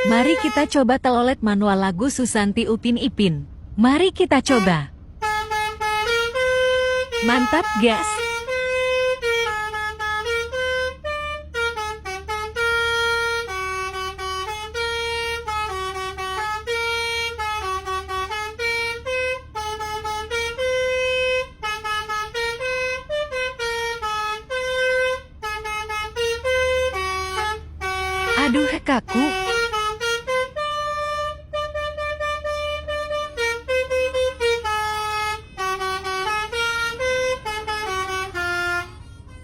Mari kita coba telolet manual lagu Susanti Upin Ipin. Mari kita coba. Mantap, guys. Aduh, kaku.